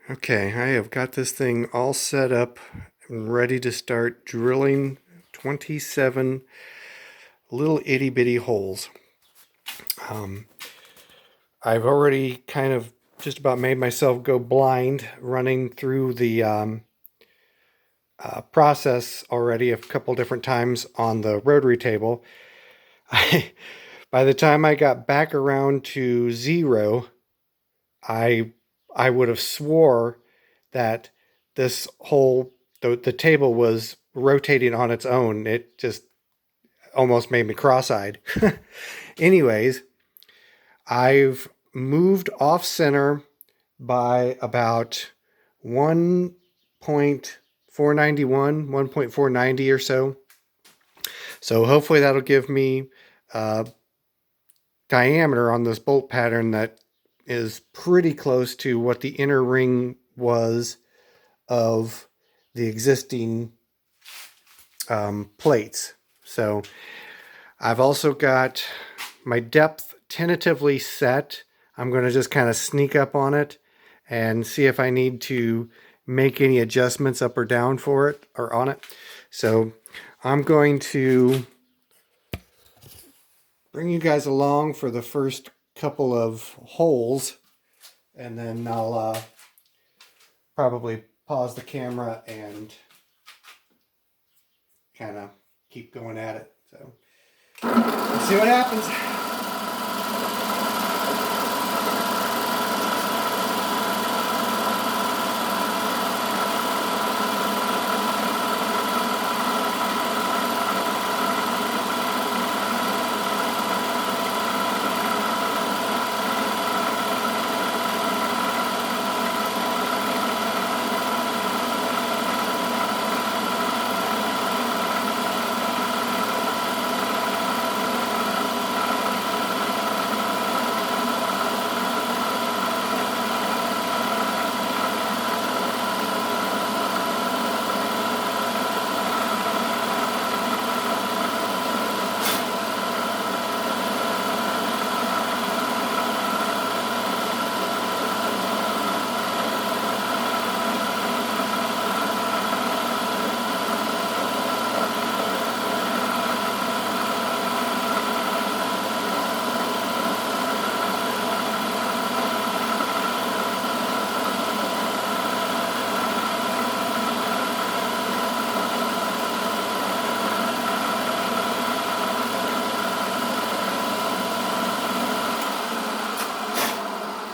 Okay, I have got this thing all set up and ready to start drilling 27 little itty bitty holes. Um, I've already kind of just about made myself go blind running through the process already a couple different times on the rotary table. By the time I got back around to 0, I I would have swore that this whole the table was rotating on its own. It just almost made me cross-eyed. Anyways, I've moved off center by about 1.491, 1.490 or so. So hopefully that'll give me diameter on this bolt pattern that is pretty close to what the inner ring was of the existing plates. So I've also got my depth tentatively set. I'm going to just kind of sneak up on it and see if I need to make any adjustments up or down for it or on it. So I'm going to bring you guys along for the first couple of holes, and then I'll probably pause the camera and kind of keep going at it. So let's see what happens.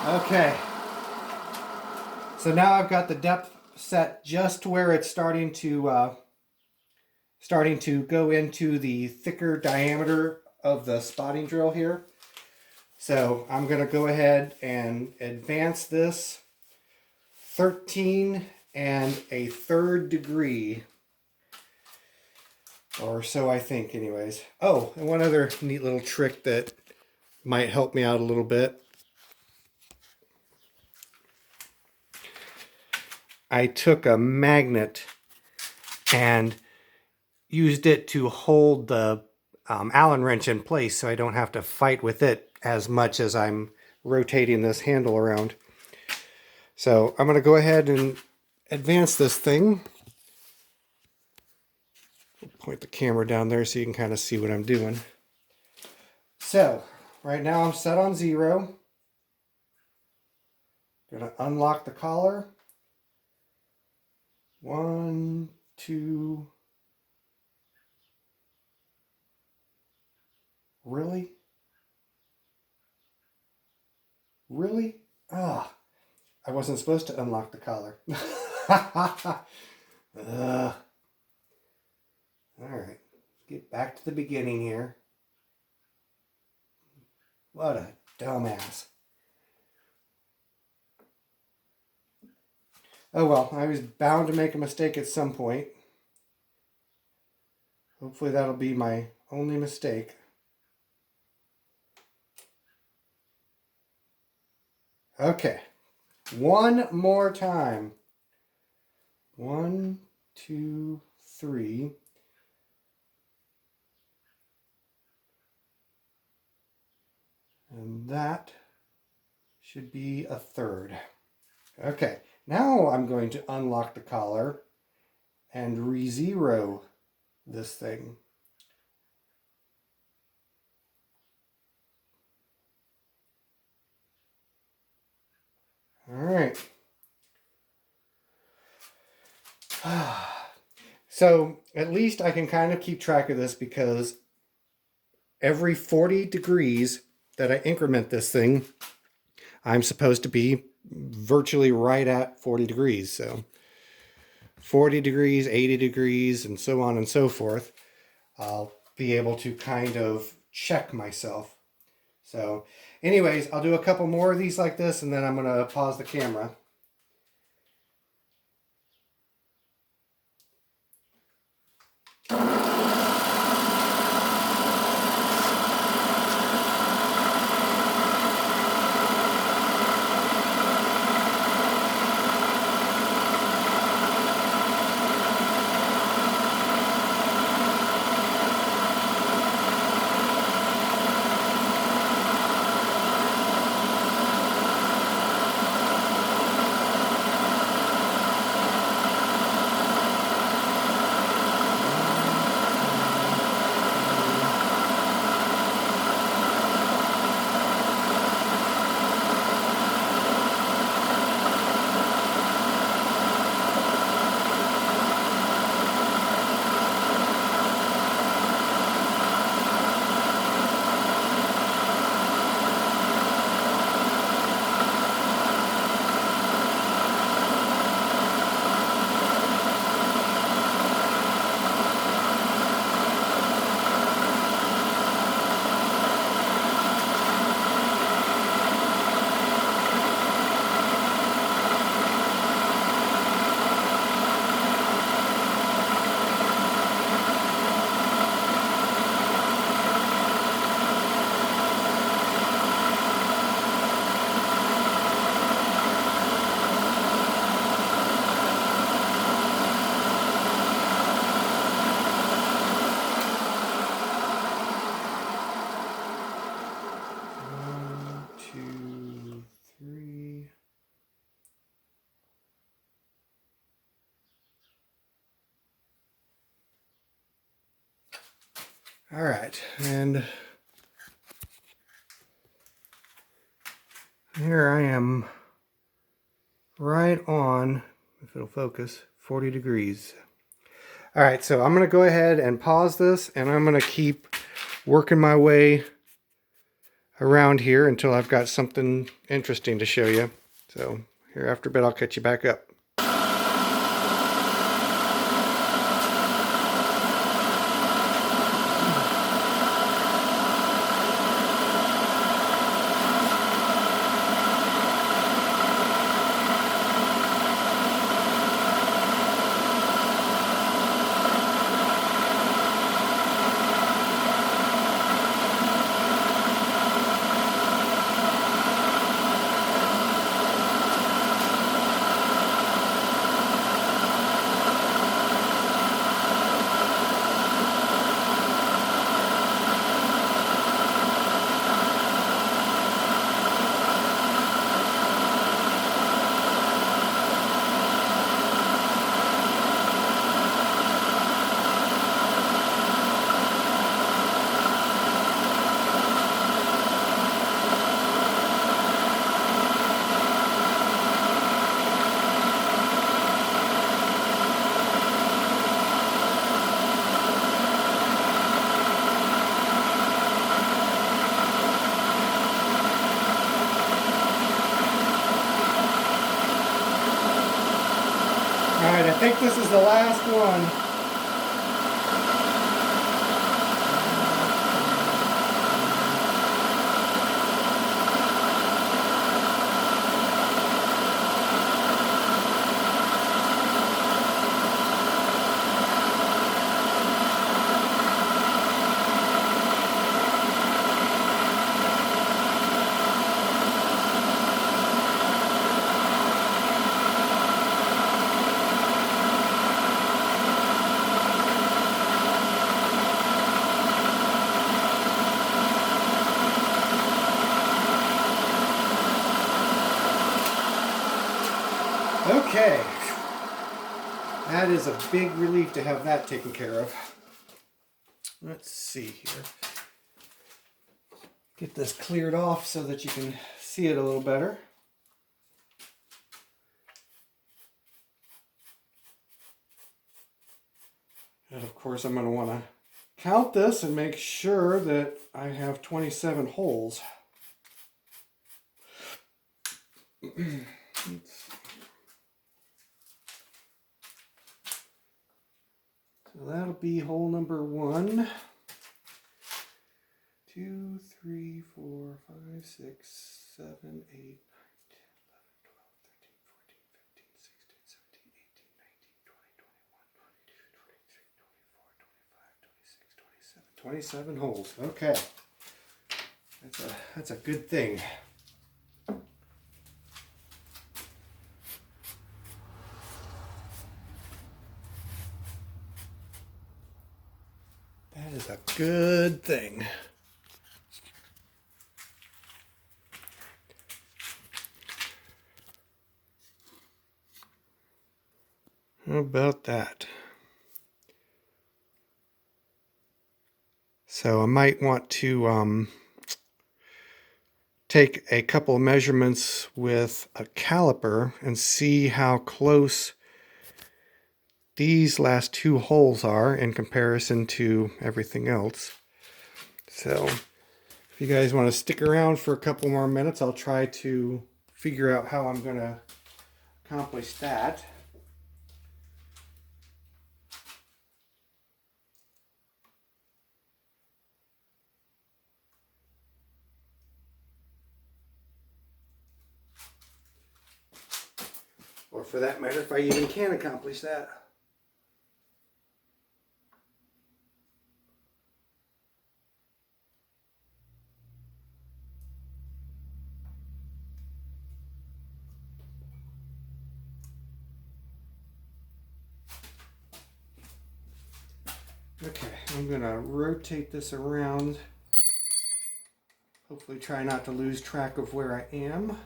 Okay, so now I've got the depth set just where it's starting to go into the thicker diameter of the spotting drill here. So I'm going to go ahead and advance this 13 1/3 degree, or so I think anyways. Oh, and one other neat little trick that might help me out a little bit. I took a magnet and used it to hold the Allen wrench in place so I don't have to fight with it as much as I'm rotating this handle around. So I'm going to go ahead and advance this thing. Point the camera down there so you can kind of see what I'm doing. So right now I'm set on 0. Going to unlock the collar. 1, 2. Really? Really? Ah, I wasn't supposed to unlock the collar. Alright, get back to the beginning here. What a dumbass. Oh well, I was bound to make a mistake at some point. Hopefully that'll be my only mistake. Okay, one more time. 1, 2, 3. And that should be 1/3. Okay, Now I'm going to unlock the collar and re-zero this thing. All right. So at least I can kind of keep track of this, because every 40 degrees that I increment this thing, I'm supposed to be virtually right at 40 degrees. So 40 degrees, 80 degrees, and so on and so forth. I'll be able to kind of check myself. So anyways, I'll do a couple more of these like this, and then I'm going to pause the camera. All right, and here I am right on, if it'll focus, 40 degrees. All right, so I'm going to go ahead and pause this, and I'm going to keep working my way around here until I've got something interesting to show you. So here after a bit, I'll catch you back up. All right, I think this is the last one. Okay, that is a big relief to have that taken care of. Let's see here. Get this cleared off so that you can see it a little better. And of course I'm going to want to count this and make sure that I have 27 holes. So that'll be hole number 1, 2, 3, 4, 5, 6, 7, 8, 9, 10, 11, 12, 13, 14, 15, 16, 17, 18, 19, 20, 21, 22, 23, 24, 25, 26, 27. 27 holes. Okay. That's a good thing. That is a good thing. How about that? So I might want to take a couple of measurements with a caliper and see how close these last 2 holes are in comparison to everything else. So if you guys want to stick around for a couple more minutes, I'll try to figure out how I'm going to accomplish that. Or for that matter, if I even can accomplish that. Okay, I'm going to rotate this around. Hopefully try not to lose track of where I am.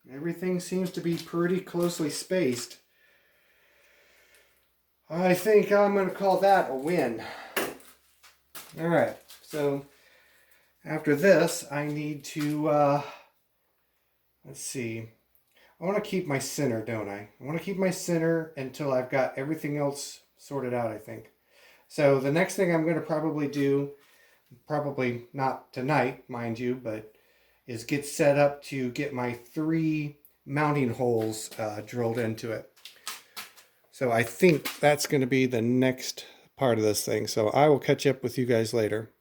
Everything seems to be pretty closely spaced. I think I'm going to call that a win. Alright, so after this I need to, let's see, I want to keep my center, don't I? I want to keep my center until I've got everything else sorted out, I think. So the next thing I'm going to probably do, probably not tonight, mind you, but is get set up to get my 3 mounting holes drilled into it. So I think that's going to be the next part of this thing. So I will catch up with you guys later.